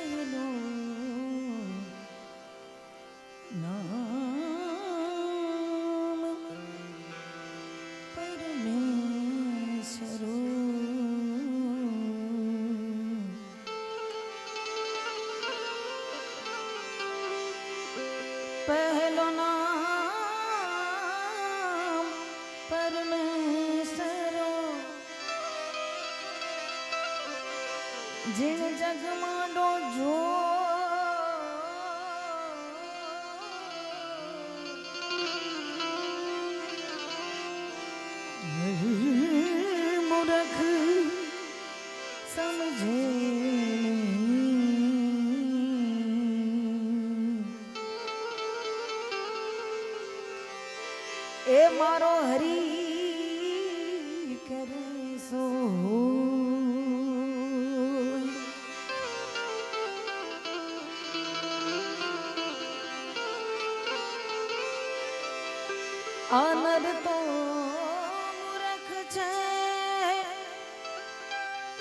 પહેલો નામ પરમેશ્વરો પહેલો નામ પરમેશ્વરો જીણ જગમાંડો જો મૂરખ સમજે એ મારો હરી કરે સો અનર તો મૂરખ છે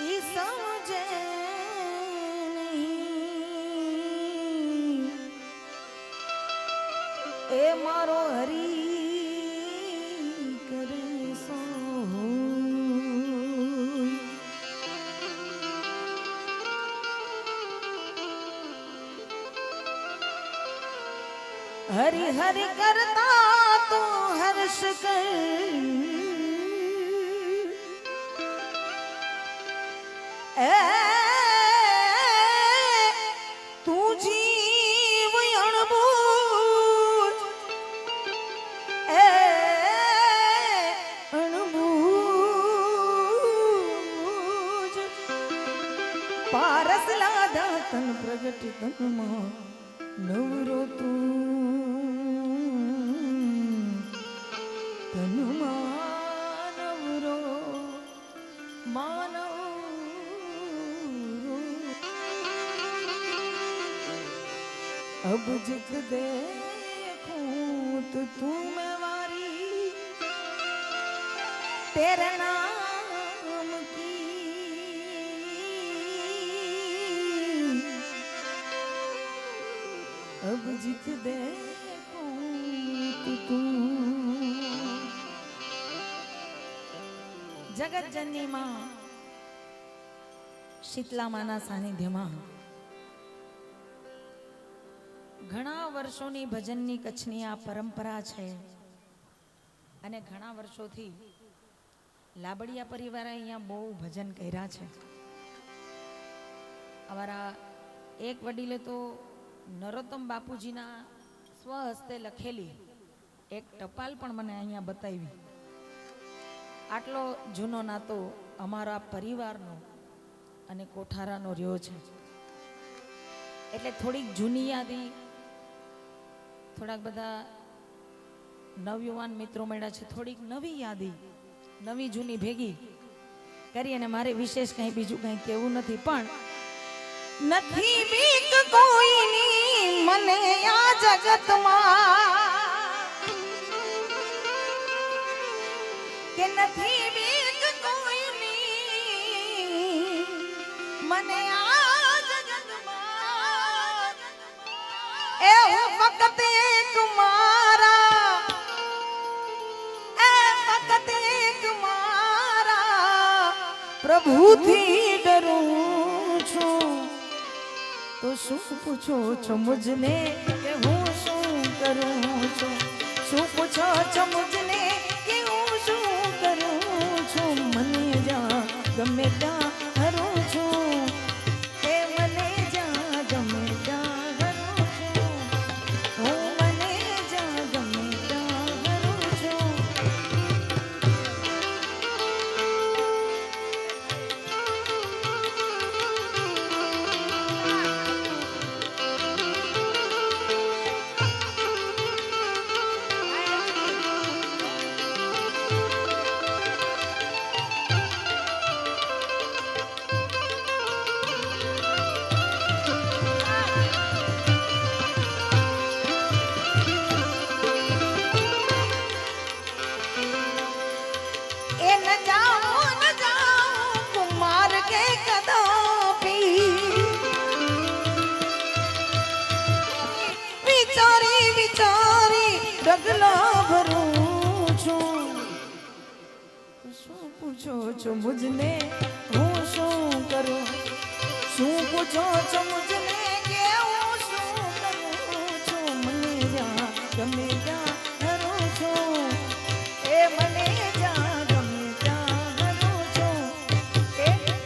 ઈ સમજે નહીં એ મારો હરી કરે સો હરી હરી કરતા તો હર્ષ કર એ તું જીવ અણબૂજ એ અણબૂજ પારસ લાદા તન પ્રગટ તનમાં નવરો તું માનવરો માનવરો अब जित देखूं तो तू मैं वारी तेरे नाम की अब जित देखूं तो तू जगत जननी માં શીતલા માના સાનિધ્યમાં ઘણા વર્ષોની ભજનની કચ્છની આ પરંપરા છે અને ઘણા વર્ષોથી લાબડિયા પરિવારે અહીંયા બહુ ભજન કર્યા છે. અમારા એક વડીલે તો નરોત્તમ બાપુજીના સ્વહસ્તે લખેલી એક ટપાલ પણ મને અહીંયા બતાવી. આટલો જૂનો નાતો અમારા પરિવારનો અને કોઠારાનો રહ્યો છે. એટલે થોડીક જૂની યાદી, થોડાક બધા નવયુવાન મિત્રો મળ્યા છે, થોડીક નવી યાદી નવી જૂની ભેગી કરી અને મારે વિશેષ કંઈ બીજું કંઈ કહેવું નથી. પણ નથી બીક કોઈની મને આ જગતમાં કે નથી બીક કોઈની મને આ જગતમાં એ હું ફક્ત એક મારા એ ફક્ત એક મારા પ્રભુથી ડરું છું. તો શું પૂછો છો મુજને કે હું શું કરું છું? શું પૂછો છો મુજને કે હું શું કરું છું? મને જા ગમે ત્યાં હરું છું, એ મને જા ગમે ત્યાં હરું છું, હું મને જા ગમે ત્યાં હરું છું. પૂછો છો મુજને હું શું કરું શું પૂછો છો મુજને કે હું શું કરું છું મને જા ગમે ત્યાં હરું છું એ મને જા ગમે ત્યાં હરું છું એ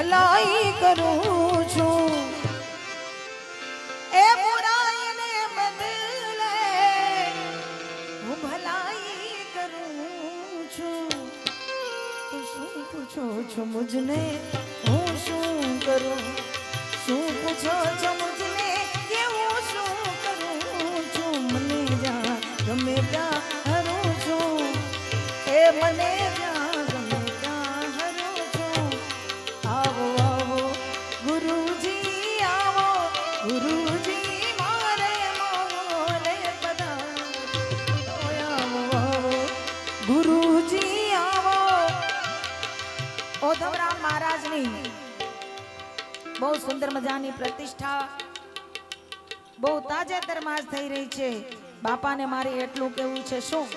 ભલાઈ કરું છું એ બુરાઈને બદલે હું ભલાઈ કરું છું તો શું પૂછો છો મુજને હું શું કરું શું પૂછો છો મુજને કે હું શું કરું છું મને જા ગમે ત્યાં હરું છું એ મને ઓધવરામ મહારાજની બહુ સુંદર મજાની પ્રતિષ્ઠા બહુ તાજેતરમાં જ થઈ રહી છે બાપાને મારી એટલું કેવું છે શું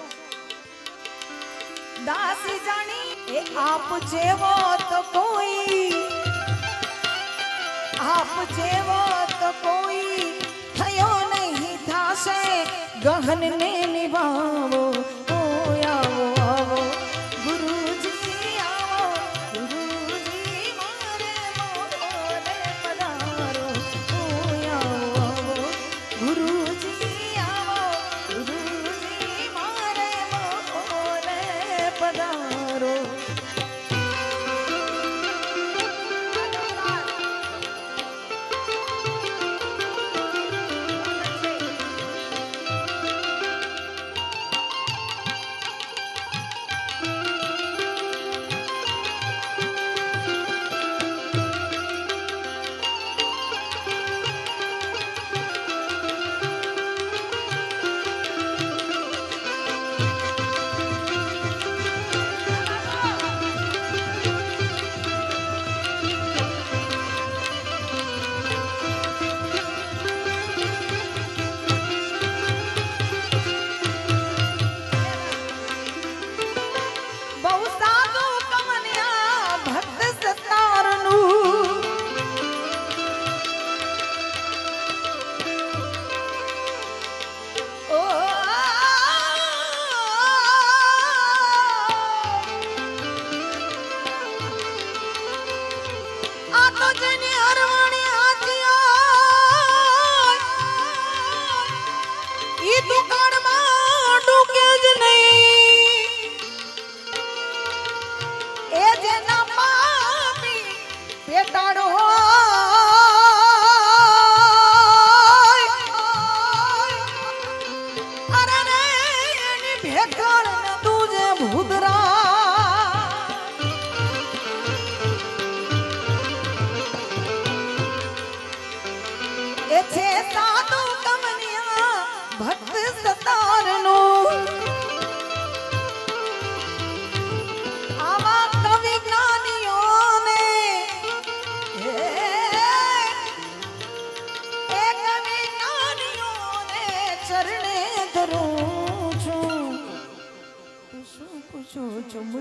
દાસી જાણી એ આપ જેવો તો કોઈ આપ જેવો તો કોઈ થયો નહીં થાશે ગહનને નિભાવો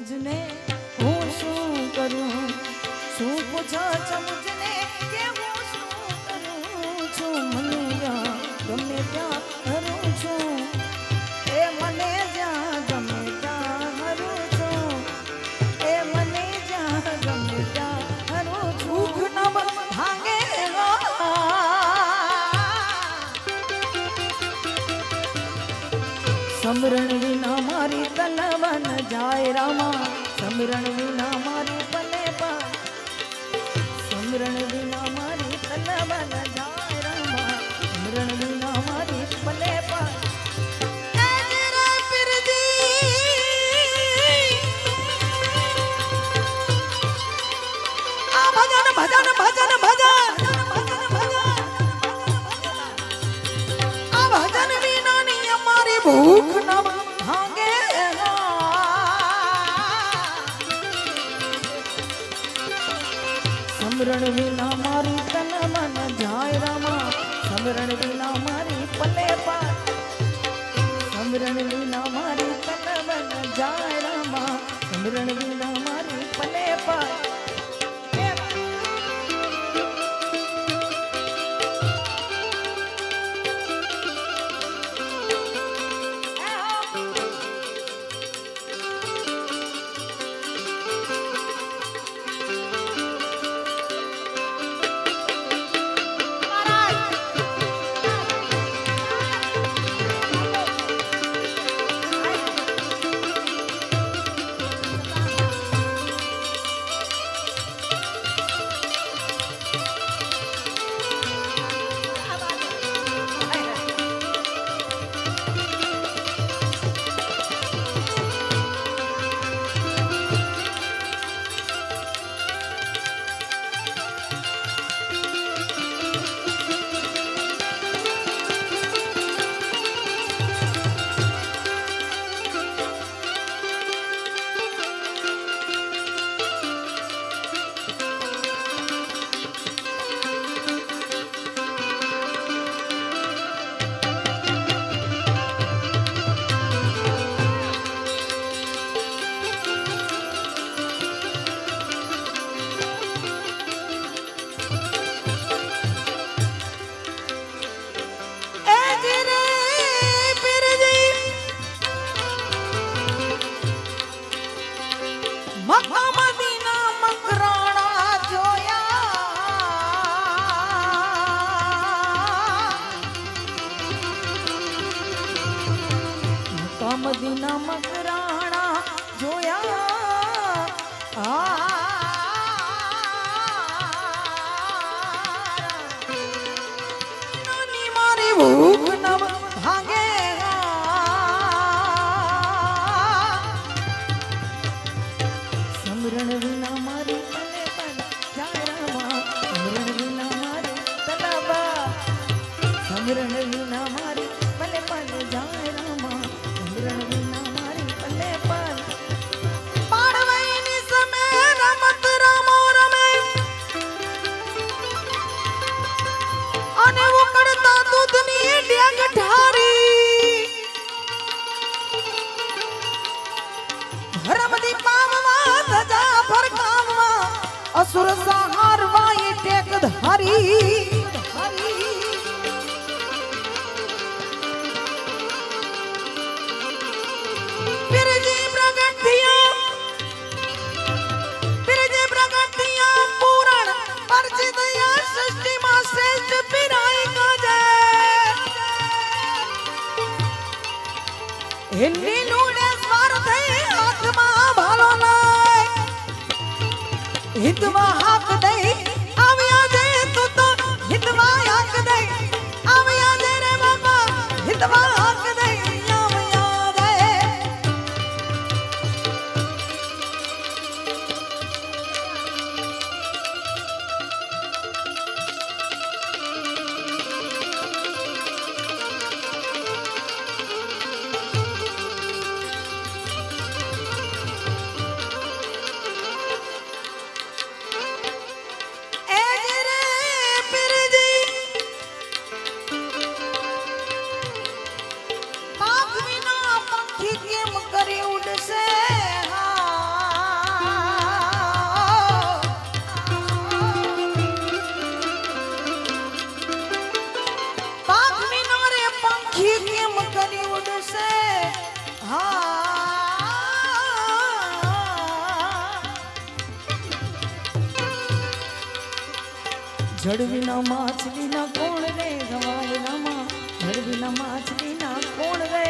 ચમુજને હું શું કરું શું પૂછો ચમુજને કે હું શું કરું છું મને જ્યાં ગમે ત્યાં હરું છું એ મને જ્યાં ગમે ત્યાં હરું છું એ મને જ્યાં ગમે ત્યાં હરું છું નમ ભાંગે સમરણ વિના મારી તલવન જાય રામા સમરણ વિના મારી પલે પર સમરણ વિના મારી તલવન જાય રામા સમરણ વિના મારી પલે પર ભજન ભજન ભજન ભજન આ ભજન વિના ની અમારી ભૂખ ન ભાંગે સમરણ વિના મારી તન મન જાય રામા સમરણ વિના મારી પલે પાર સમરણ વિના મારી તન મન જાય રામા સમરણ વિના મારી પલે પાર મદીના મકરાણા જોયા નાની મારી ભૂખ ન ભાંગે સમરણ વિના મારી તલે પર જાય રામા સમરણ વિના મારી તલબા સમરણ વિના મારી પલે પર જાય રામા સમરણ વિના મારી પલે પર પાડવઈની સમે રમત રામો રમે અને ઉકળતા દૂધની ડેગ ઠારી હરમદી પામવા ધજા ફરકાવવા અસુર સહારવા એ ટેક ધારી હિન્દી લુડે સ્વાર્થ હાથમાં ભાલો લાય હિતમાં હાક દઈ આવ્યા જે તું તો હિતમાં હાક દઈ આવ્યા જે રે બાબા હિતમાં હાક દઈ આવ્યા રે જળવીના માછલીના કોણ રે ગવાયનામાં જળવીના માછલીના કોણ રે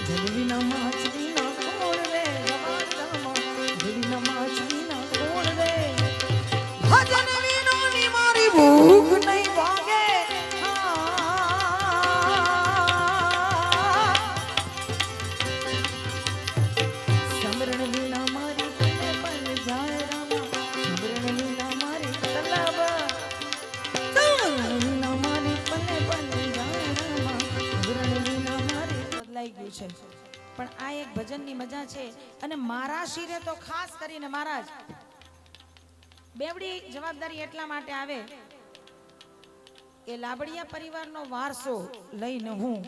જળવીના માછલીના કોણ રે ગવાયનામાં જળવીના માછલીના કોણ રે ભજન વિનોની મારી ભૂખ નહીં ભાગે પણ આ એક ભજનની મજા છે અને મારા શિરે તો ખાસ કરીને મહારાજ બેવડી જવાબદારી એટલા માટે આવે કે લાબડિયા પરિવારનો વારસો લઈને હું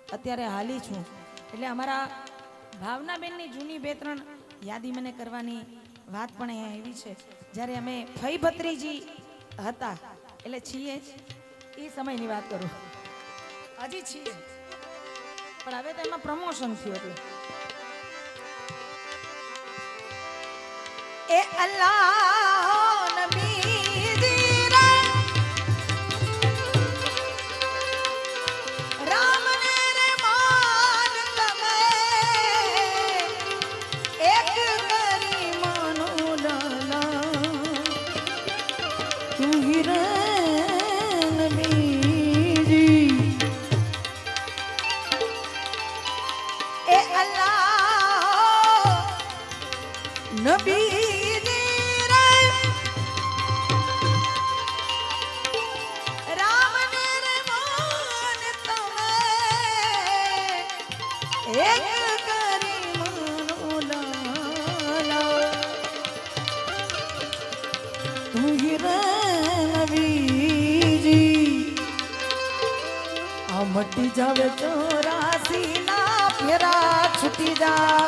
અત્યારે હાલી છું એટલે અમારા ભાવનાબેનની જૂની બે ત્રણ યાદી મને કરવાની વાત પણ અહીંયા એવી છે જ્યારે અમે ફઈ ભત્રીજી હતા એટલે છીએ જ એ સમયની વાત કરું હજી છીએ પણ હવે તો એમાં પ્રમોશન થયું હતું એ અલ્લાહ નબી રામ ને રે માન તમે એક કરી માનો લાલા તું હિરે નબી રામ ને રે માન તમે એક કરી માનો લાલા તું હિરે નબીજી આ મટી જાવે 84 ના ફેરા છૂટી જાય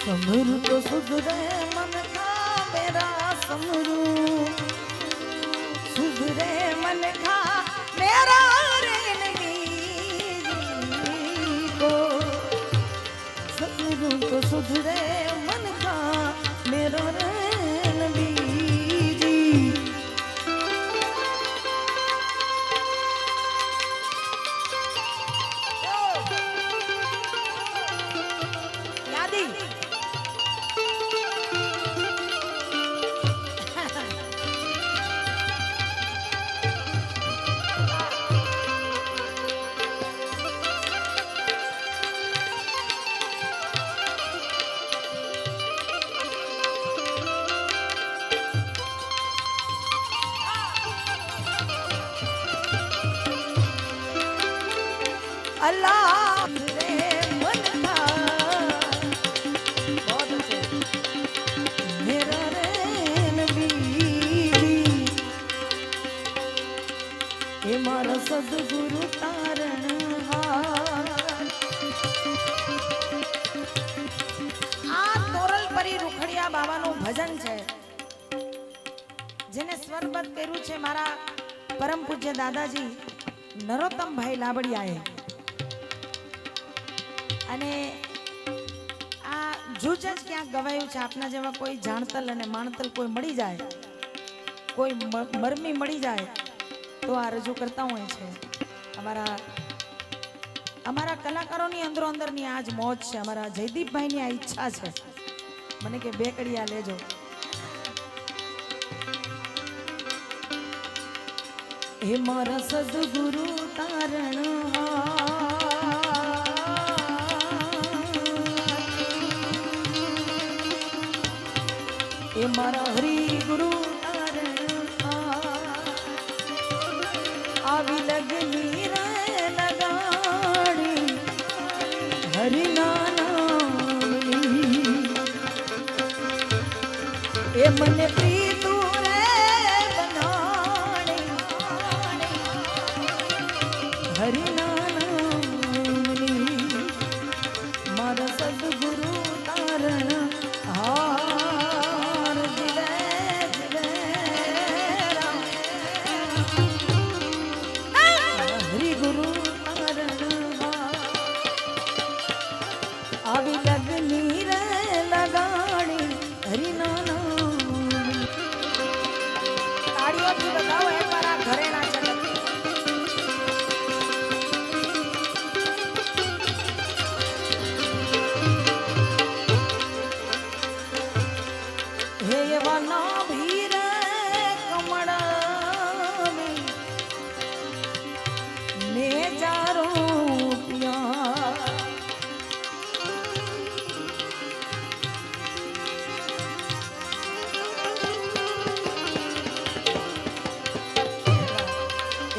समरू तो सुधरे मन का मेरा समरू सुधरे मन का मेरा रणवीर को समरू तो सुधरे मन का मेरा रणवीर यादी अल्लाह रे मन था बहुत अच्छे मेरा रे नबी ये मारा सदगुरु तारण आ तोरल परी रुखड़िया बाबाનું ભજન છે જેને સ્વરબદ્ધ કર્યું છે મારા પરમ પૂજ્ય દાદાજી નરોત્તમભાઈ લાબડિયાએ અને આ જૂજ જ ક્યાંક ગવાયું છે આપના જેવા કોઈ જાણતલ અને માણતલ કોઈ મળી જાય કોઈ મરમી મળી જાય તો આ રજૂ કરતા હોય છે અમારા કલાકારોની અંદરો અંદરની આ જ મોજ છે અમારા જયદીપભાઈની આ ઈચ્છા છે મને કે બે કડિયા લેજો હે મારા સદગુરુ તારણ એ મારા હરી ગુરુ આવી લગની રે લગાડી હરિના નામની એ મને પ્રીતુ રે બનાણી હરિના નામની મારા સદગુરુ તારણ હા હે એવાના ભીરે કમળાવી ને જારો પ્યા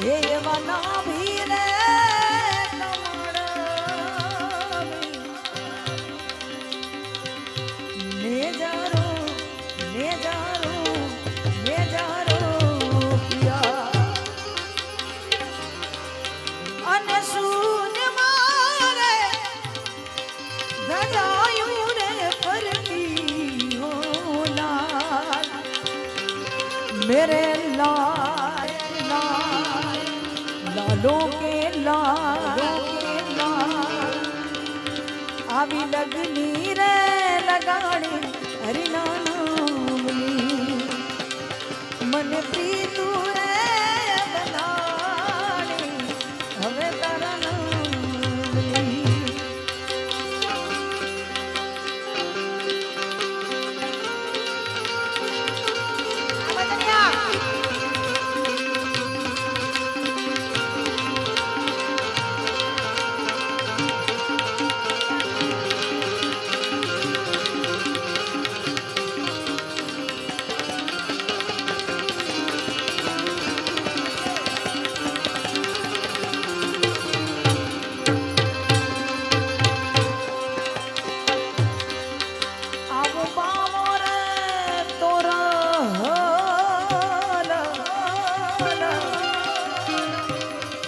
હે એવાના ભીરે मेरे लाल लाल लालों के लाल आवी लगनी रे लगाड़ी हरिना नामनी मन प्रीतु रे बनाड़ी हवे तारा नामनी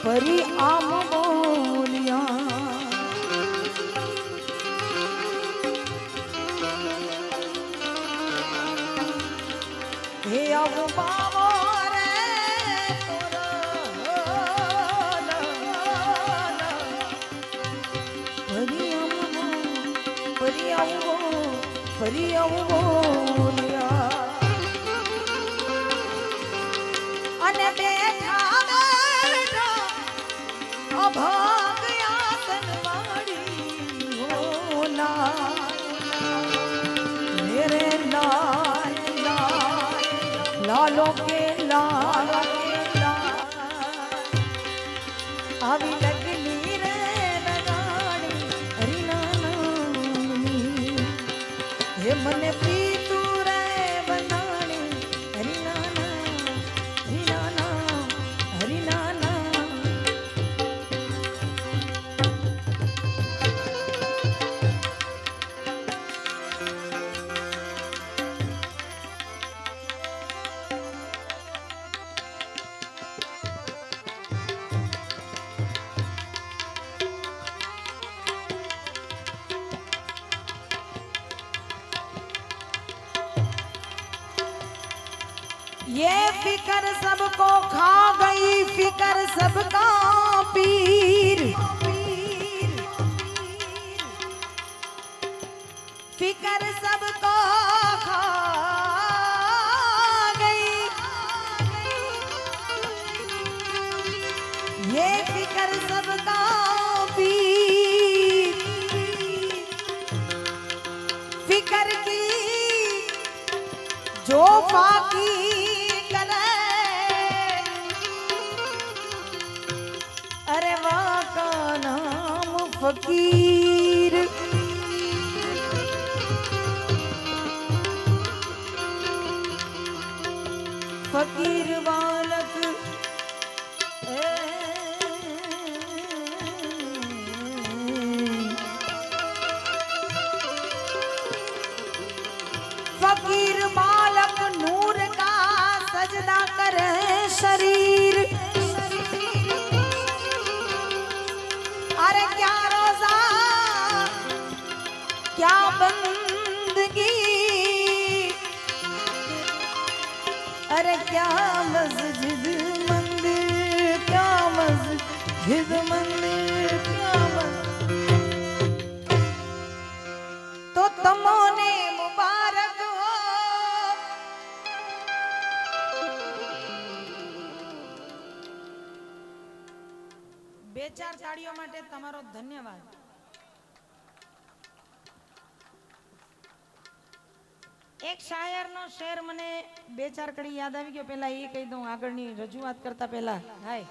परी आम बोलिया हे अब बाबा रे परी आम बोलिया અને બેઠા भाग्या तनवाड़ी होला मेरे लाल लाल लालों के लाल आवी लगनी रे लगाड़ी हरिना नामनी हे मने प्रीतु रे बनाड़ी हरिना ये फिकर सबको खा गई फिकर सबका पीर फिकर सबको खा गई ये फिकर सबका पीर फिकर की जो बाकी अरे वाह का नाम फकीर फकीर बालक फकीर बालक नूर का सजदा करे शरीर अरे क्या रोजा क्या बंदगी अरे क्या मस्जिद मंदिर क्या मस्जिद मंदिर क्या तो तमोने मुबारक हो બે ચાર તાળીઓ માટે તમારો ધન્યવાદ। એક એક શાયરનો શેર મને બે ચાર કડી યાદ આવી ગયો, પહેલા એ કહી દઉં આગળની રજૂઆત કરતા પહેલા। હાય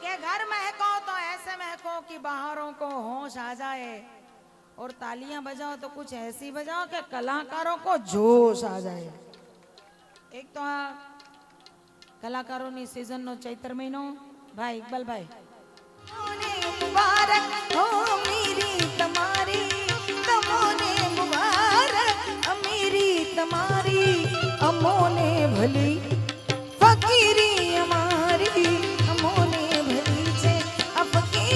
કે घर महको तो ऐसे महको कि बाहरों को होश आ जाए और तालियां बजाओ तो कुछ ऐसी बजाओ कि कलाकारों को जोश आ जाए। एक तो आ कलाकारों सीजन नो चैत्र महीनो भाई इकबाल भाई मुबारक हो मेरी तुम्हारी तमोने मुबारक अमीरी तुम्हारी अमोने भली फकीरी हमारी अमोने भली छे अफकीरी।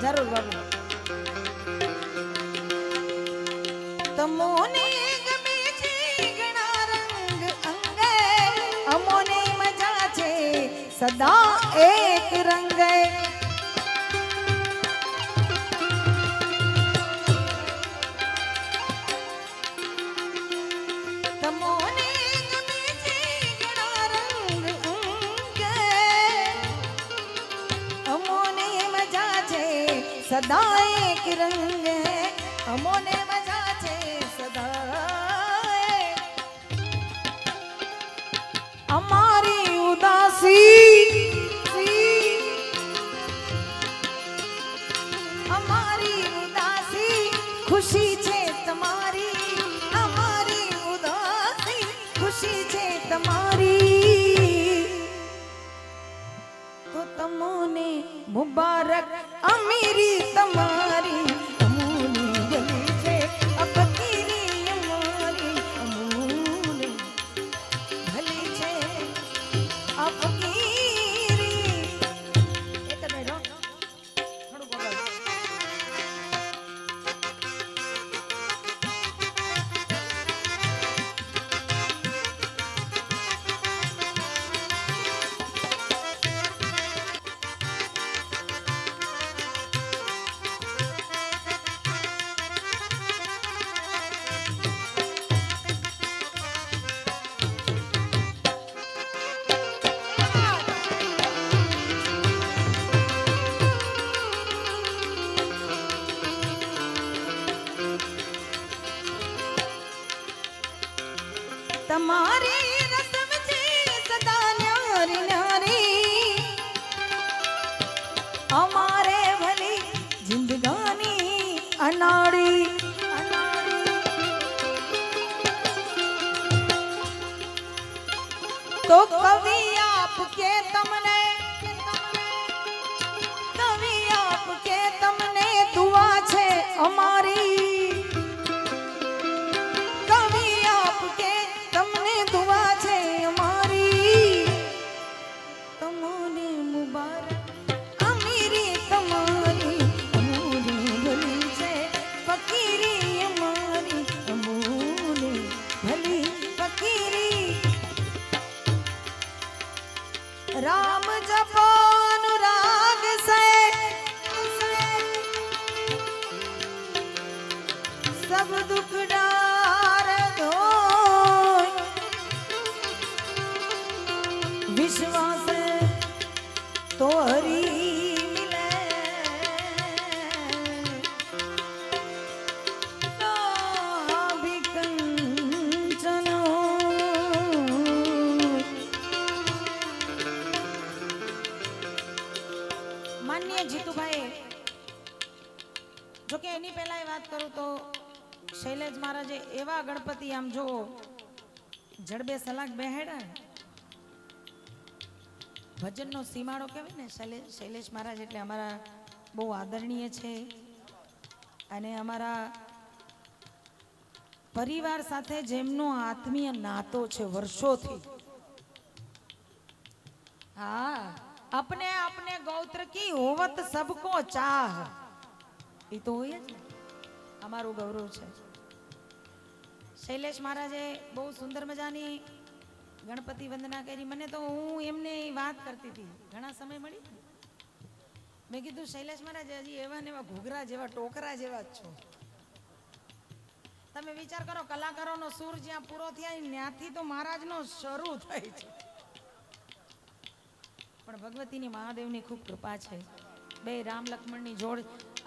जरूर बाबू तमोने गमे छे घणा रंग अंगे अमोने मजा छे सदा एक रंग। तमोने गमे छे घणा रंग अंगे अमोने मजा छे सदा एक रंग है अमोने मजा छे सदा हमारी उदासी हमारी उदासी खुशी छे तुम्हारी हमारी उदासी खुशी छे तुम्हारी तो तमोने मुबारक अमीरी तुम्हारी अमोने भली छे अफकीरी हमारी अमोने भली छे अफकीरी। एक मिनट थोड़ું બોલો तुम्हारी रस्म छे सदा न्यारी न्यारी हमारे भली जिंदगानी अनाड़ी अनाड़ी। तो कवि आपके तमने कवि आपके तमने दुआ छे हमारी कवि आपके तमने दुआ छे हमारी तमोने मुबारक अमीरी तुम्हारी अमोने भली छे फकीरी हमारी अमोने भली फकीरी। राम जपो अनुराग से सब दुख डार धोय विश्वास तो हरी मिले तो भी कंचन माननीय जीतूभाई જોકે એની પહેલા એ વાત કરું તો શૈલેષ મહારાજે એવા ગણપતિ આમ જો જડબે સલાક બેહેડા ભજનનો સીમાડો કહેવાય ને શૈલેષ મહારાજ એટલે અમારા બહુ આદરણીય છે અને અમારા પરિવાર સાથે જેમનો આત્મીય નાતો છે વર્ષોથી. हाँ अपने अपने गौत्र की होवत सबको चाह ये तो હોય જ અમારું ગૌરવ છે. શૈલેષ મહારાજે બહુ સુંદર મજાની ગણપતિ વંદના કરી. મને તો હું એમને વાત કરતી હતી ઘણા સમય મળી. મેં કીધું શૈલેષ મહારાજ હજી એવા ને એવા ઘૂઘરા જેવા ટોકરા જેવા જ છો. તમે વિચાર કરો કલાકારોનો સૂર જ્યાં પૂરો થયા ત્યાંથી તો મહારાજનો શરૂ થાય છે. પણ ભગવતીની મહાદેવની ખૂબ કૃપા છે. બે રામ લક્ષ્મણની જોડ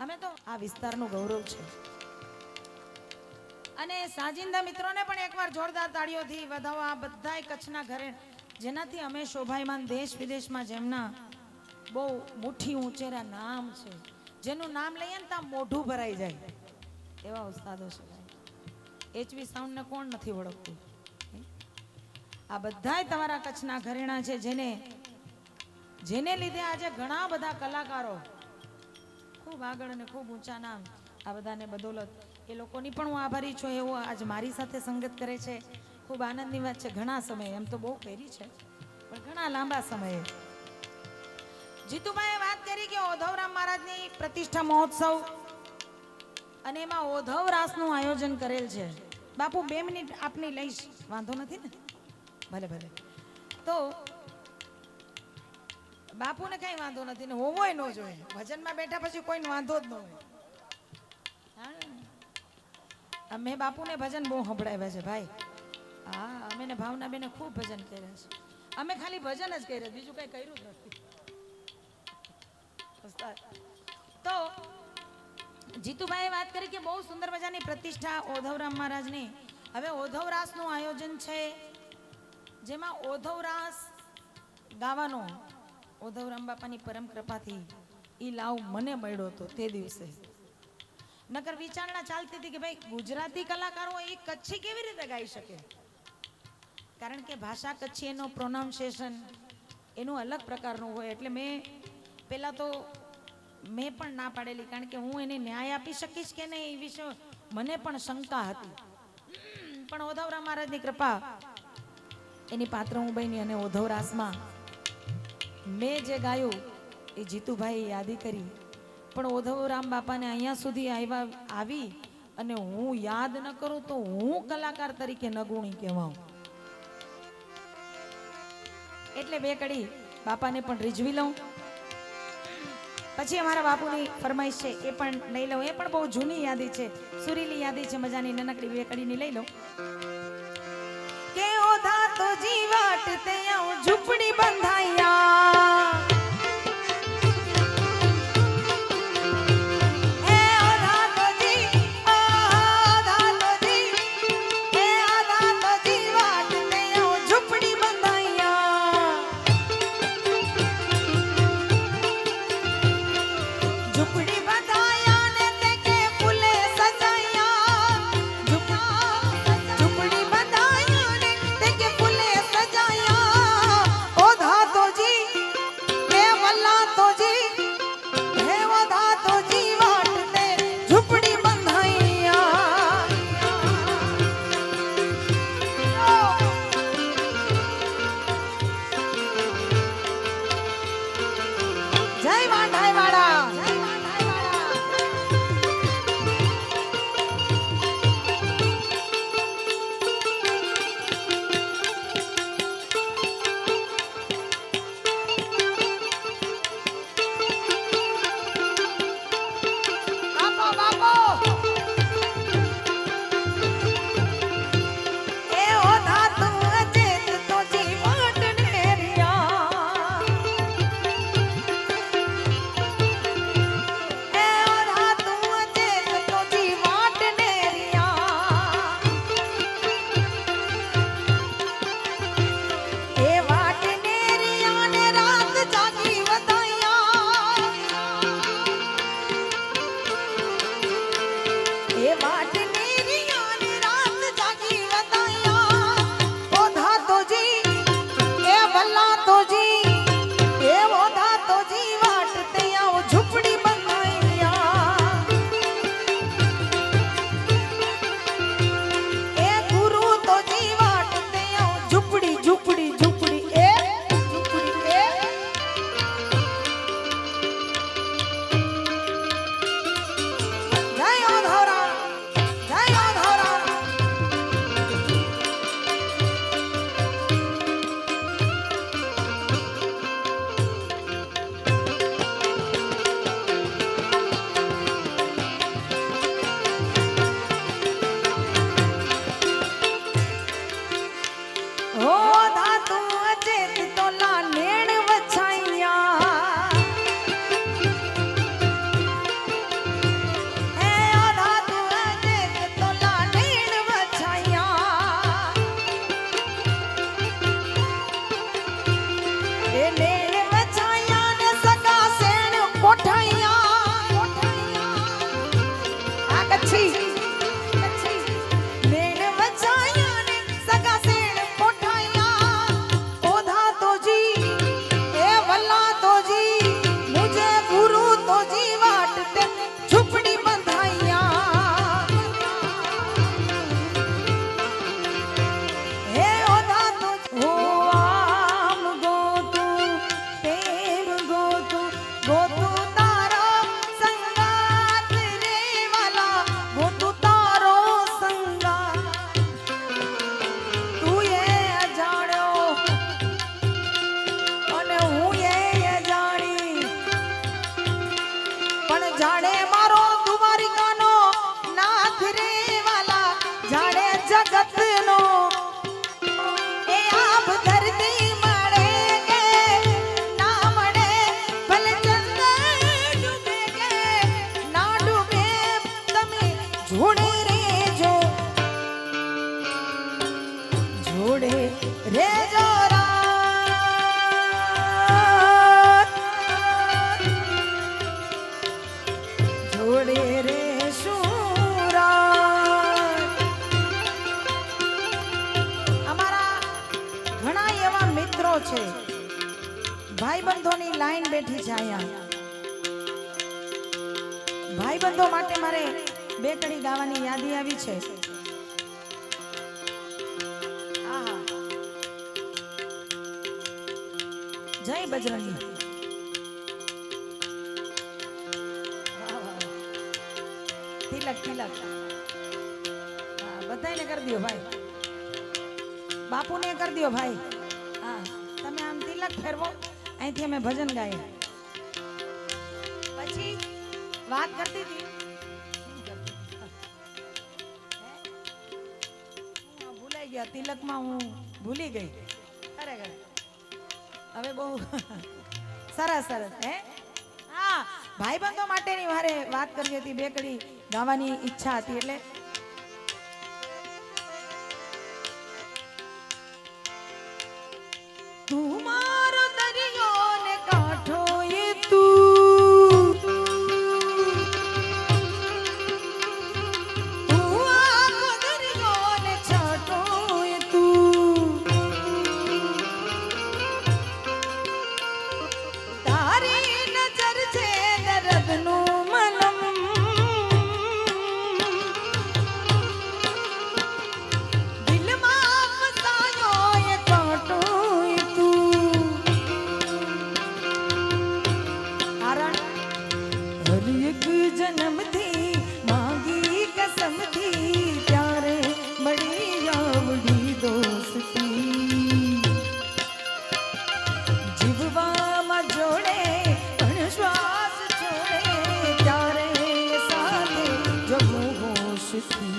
અમે તો આ વિસ્તારનું ગૌરવ છે. અને સાજિંદા મિત્રોને પણ એકવાર જોરદાર તાળીઓથી વધાવો. આ બધાય કચ્છના ઘરે જેનાથી અમે શોભાયમાન દેશ વિદેશમાં જેમના બહુ મુઠ્ઠી ઊંચેરા નામ છે, જેનું નામ લઈએ ને ત્યાં મોઢું ભરાઈ જાય એવા ઉસ્તાદો છે. એચવી સાઉન્ડને કોણ નથી ઓળખતું? આ બધાય તમારા કચ્છના ઘરેણા છે જેને લીધે આજે ઘણા બધા કલાકારો ખૂબ આગળ અને ખૂબ ઊંચા નામ. આ બધાને બદોલત એ લોકોની પણ હું આભારી છું. એવો આજ મારી સાથે સંગત કરે છે, ખૂબ આનંદની વાત છે. ઘણા સમયે એમ તો બહુ કરી છે પણ ઘણા લાંબા સમયે. જીતુભાઈએ વાત કરી કે ઓધવરામ મહારાજની પ્રતિષ્ઠા મહોત્સવ અને એમાં ઓધવ રાસનું આયોજન કરેલ છે. બાપુ 2 મિનિટ આપની લઈશ, વાંધો નથી ને? ભલે ભલે. તો બાપુને કઈ વાંધો નથી ને હોવોય ન જોઈએ. ભજનમાં બેઠા પછી કોઈને વાંધો જ ન હોય. મેં બાપુને ભજન બહુ સંભળાવ્યા છે ભાઈ. હા અમે ને ભાવના બેને ખૂબ ભજન કર્યા છે. અમે ખાલી ભજન જ કર્યા, બીજું કઈ કર્યું જ નથી. તો જીતુભાઈએ વાત કરી કે બહુ સુંદર મજાની પ્રતિષ્ઠા ઓધવરામ મહારાજની. હવે ઓધવ રાસનું આયોજન છે જેમાં ઓધવ રાસ ગાવાનો ઓધવરામ બાપાની પરમ કૃપાથી ઈ લાવ મને મળ્યો હતો તે દિવસે. નકર વિચારણા ચાલતી હતી કે ભાઈ ગુજરાતી કલાકારો એ કચ્છી કેવી રીતે ગાઈ શકે, કારણ કે ભાષા કચ્છી, એનો પ્રોનાઉન્સિએશન એનું અલગ પ્રકારનું હોય. એટલે મેં પહેલાં તો મેં પણ ના પાડેલી, કારણ કે હું એને ન્યાય આપી શકીશ કે નહીં એ વિશે મને પણ શંકા હતી. પણ ઓધવરામ મહારાજની કૃપા એની પાત્ર હું બની અને ઓધવ રાસમાં મેં જે ગાયું એ જીતુભાઈએ યાદી કરી. પણ ઓધવરામ બાપાને અહીંયા સુધી આવી અને હું યાદ ન કરું તો હું કલાકાર તરીકે નગુણી કહેવાઉં. એટલે 2 કડી બાપાને પણ રીઝવી લઉં. પછી અમારા બાપુની ફરમાઈશ છે એ પણ લઈ લઉં. એ પણ બહુ જૂની યાદી છે, સુરીલી યાદી છે, મજાની નાનકડી 2 કડીની લઈ લઉં. કે ઓધા તો જીવાટ તે ઝૂંપડી બંધાયા, એ વાટની રિયાને રાત જાગી વધાયા ઓધા તોજી એ વલ્લા તોજી એ ઓધા તોજી વાટ તે આવ ઝૂંપડી બનાયા એ ગુરુ તોજી વાટ તે આવ ઝૂંપડી ઝૂંપડી ઝૂંપડી એ ઝૂંપડી એ જય ઓધોરા જય ઓધોરા ઓ ધાતુ અચેત તોલા નેણ વછાઈયા એ ઓ ધાતુ અચેત તોલા નેણ વછાઈયા એ નેણ વછાઈયા ને સગા સેણ કોઠાઈયા આ કચ્છી નેણ વછાઈયા ને સગા સેણ ઓધા તોજી એ વલ્લા તોજી મુજે ગુરુ તોજી વાટ તે ઝૂંપડી બંધાઈયા હે ઓધા તો ઓ આમ ગોતું તેમ ગોતું ગોતું તારો સંગાત રે વાલા ગોતું તારો સંગાત તું એ અજાણ્યો અને હું એ જાણી પણ જાણે મારો દ્વારિકાનો નાથ રે વાલા જાણે જગતનો એ આપ ધરતી મળે કે ના મળે ભલે ચંદ્ર ડૂબે કે ના ડૂબે તમે જોડે રેજો જોડે રેજો જોડે રે અમારા ઘણા એવા મિત્રો છે ભાઈબંધોની લાઈન બેઠી છે અહીંયા ભાઈબંધો માટે મારે બે કડી ગાવાની યાદી આવી છે આહા જય બજરંગી તિલક તિલક હા બધાને કરી દો ભાઈ બાપુને કરી દો ભાઈ હા તમે આમ તિલક ફેરવો અહીંથી અમે ભજન ગાઈએ પછી વાત કરતી હતી ભૂલાઈ ગયા તિલકમાં હું ભૂલી ગઈ ખરેખર હવે બહુ સરસ સરસ હે હા ભાઈબંધો માટેની મારે વાત કરવી હતી બે કડી ગાવાની ઈચ્છા હતી એટલે તું મારો દરિયો ને કાંઠો એ તું આખો દરિયો ને છાંટો એ તું તારી નજર છે દર્દનું મલમ દિલમાં ફસાયો એ કાંટો એ તું કારણ હર એક જન્મથી માંગી કસમથી ત્યારે મળી આવડી દોસ્તી જીવવામાં જોડે પણ શ્વાસ છોડે ત્યારે સાથે જગું હોશથી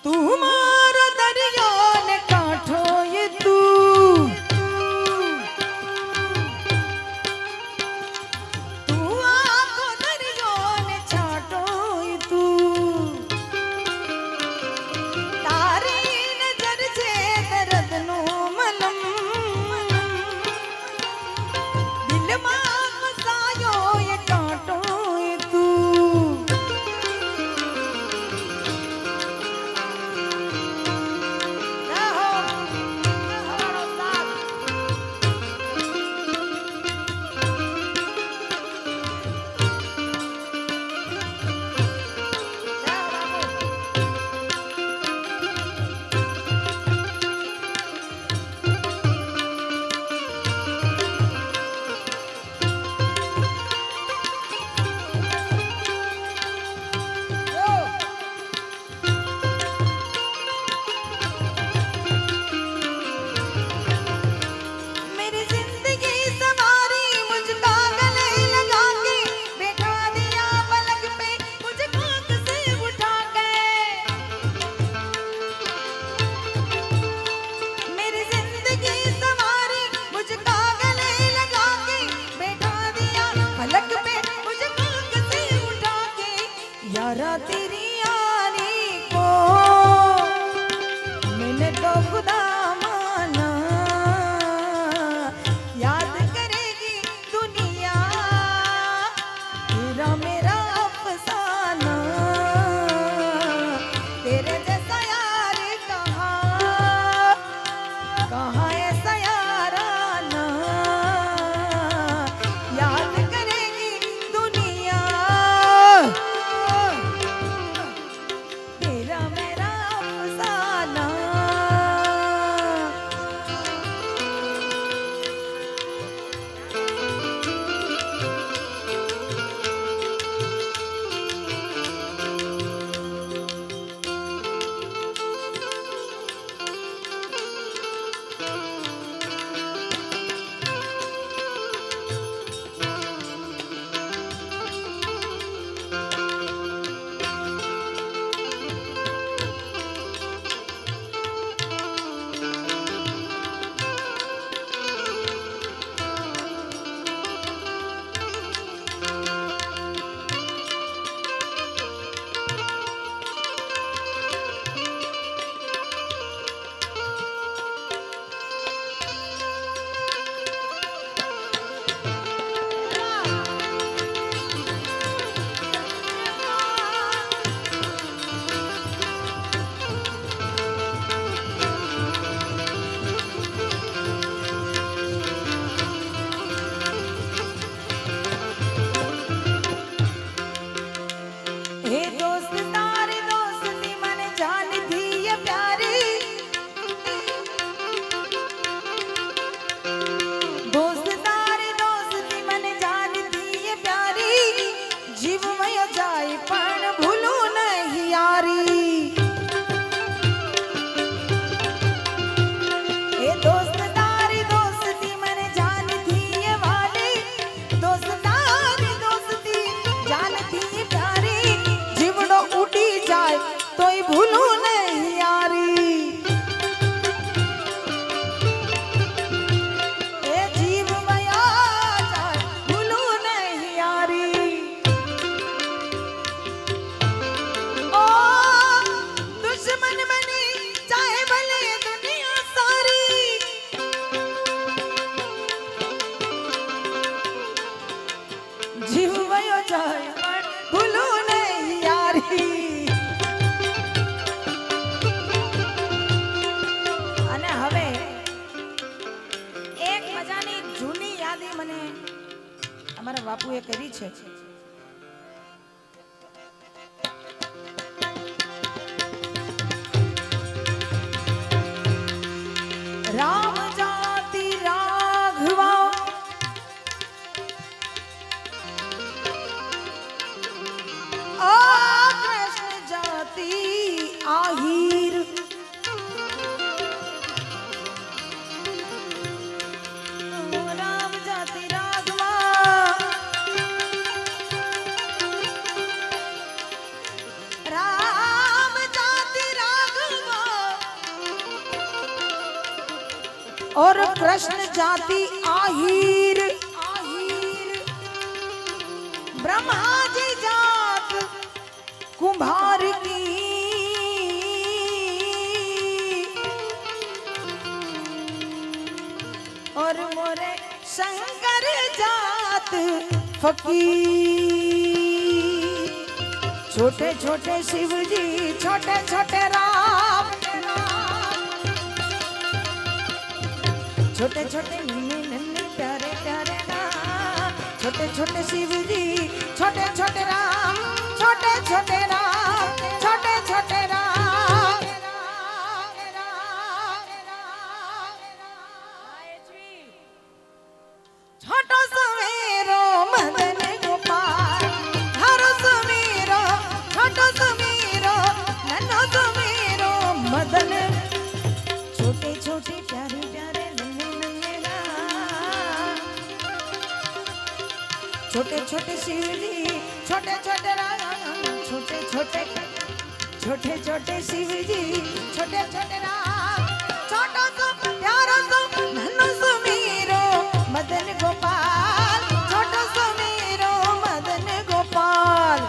તું મારો દરિયો ને કાંઠો એ તું આખો દરિયો ને છાંટો એ તું તારી નજર છે દર્દનું મલમ દિલમાં ફસાયો એ કાંટો એ તું यारा तेरी यारी को मैंने तो खुदा माना, याद करेगी दुनिया तेरा मेरा अफसाना। तेरे जैसा यार कहाँ ऐसा याराना, याद करेगी दुनिया तेरा मेरा अफसाना। हे दोस्त तारे दोस्ती मन जान थी ये प्यारी, दोस्त तारे दोस्ती मन जान थी ये प्यारी, जीव मयो जाए पण भूलू नहीं यारी। हे दोस्त तारी दोस्ती मन जान थी ये वाली, दोस्त तारी दोस्ती जान थी ये प्यारी, जीवड़ो उड़ी जाए तो ही भूलू नहीं यारी। ए जीव मया जाए भूलू नहीं यारी। ओ दुश्मन बनी चाहे भले दुनिया सारी, जीव मयो जाए पण भूलू नहीं यारी। અને હવે એક મજાની જૂની યાદી મને અમારા બાપુએ કરી છે। રામ જાતિ રાઘવા कृष्ण जाति आहिर, राम जाति राघवा राम जाति राघवा और कृष्ण जाति आहिर, ब्रह्मा जी जात कुम्हार की, और मोरे शंकर जात फकीर। छोटे छोटे शिव जी छोटे छोटे राम, छोटे छोटे नन्हे नन्हे प्यारे प्यारे राम, छोटे छोटे शिव जी छोटे छोटे राम, छोटे छोटे राम, छोटे छोटे राम। छोटो सवेरो मदन गोपाल, हरो सवेरो छोटो सवेरो नन्हो सवेरो मदन, छोटे छोटे प्यारे प्यारे नन्हे नन्हे राम, छोटे छोटे शिवजी छोटे छोटे राम, छोटे छोटे छोटे छोटे शिवजी छोटे छोटे राम, छोटो सो प्यारो सो नन्हो सवेरो मदन गोपाल, छोटो सो मेरो मदन गोपाल।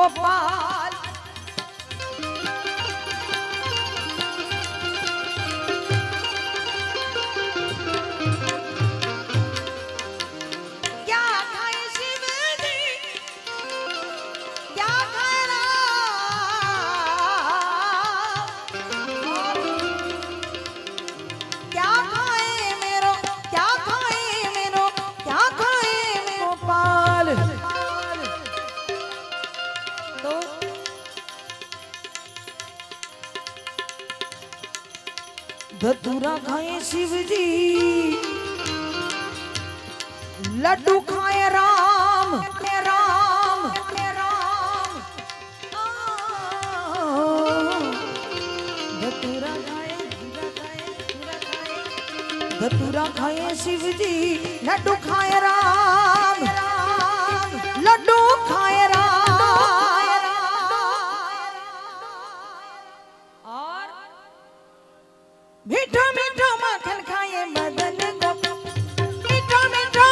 गोपाल क्या खाए शिव जी क्या खाए राम क्या खाए मेरो क्या खाए मेरो क्या खाए मेरो गोपाल तो धतूरा खाए शिव जी लड्डू खाए राम राम राम धतूरा खाए धतूरा खाए शिव जी लड्डू खाए राम लड्डू खाए राम और मीठा मीठा माखन खाए मदन गोपाल मीठा मीठा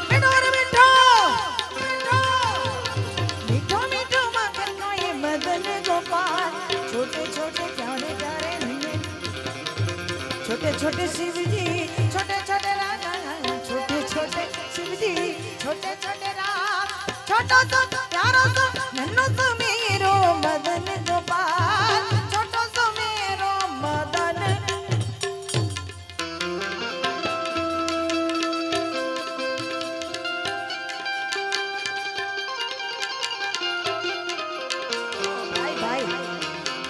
मीठा रे मीठा मीठा मीठा माखन खाए मदन गोपाल छोटे छोटे प्यारे प्यारे छोटे छोटे शिव जी छोटे छोटे राजा छोटे छोटे शिव जी छोटे छोटे राम छोटो सो प्यारो सो नन्नो सो मेरो मदन गोपाल छोटो सो मेरो मदन भाई भाई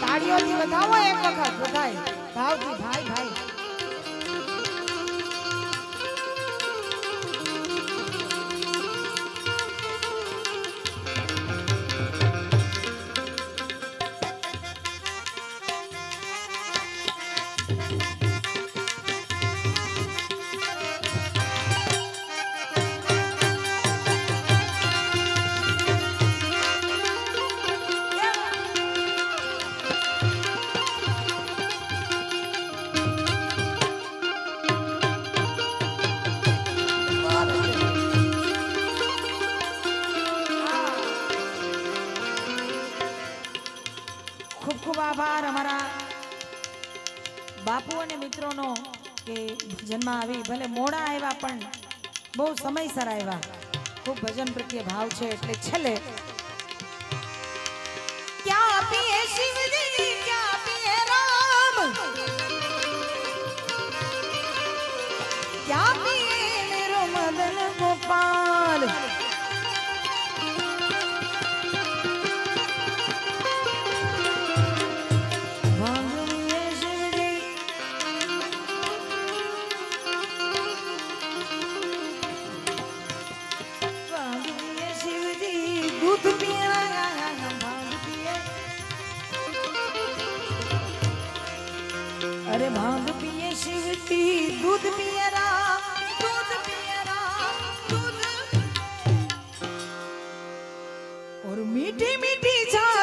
ताड़ियों बताओ एक वक्त बधाई भाव जी भाई भाई खूब खूब आभार અમારા બાપુ અને મિત્રોનો કે ભજનમાં આવી ભલે મોડા આવ્યા પણ બહુ સમયસર આવ્યા ખૂબ ભજન પ્રત્યે ભાવ છે એટલે છેલ્લે क्या पिए शिव जी क्या पिए राम क्या पिए मेरो मदन गोपाल दूध पिए भांग पिए अरे भांग पिए शिव जी दूध पिए राम दूध और मीठी मीठी छाछ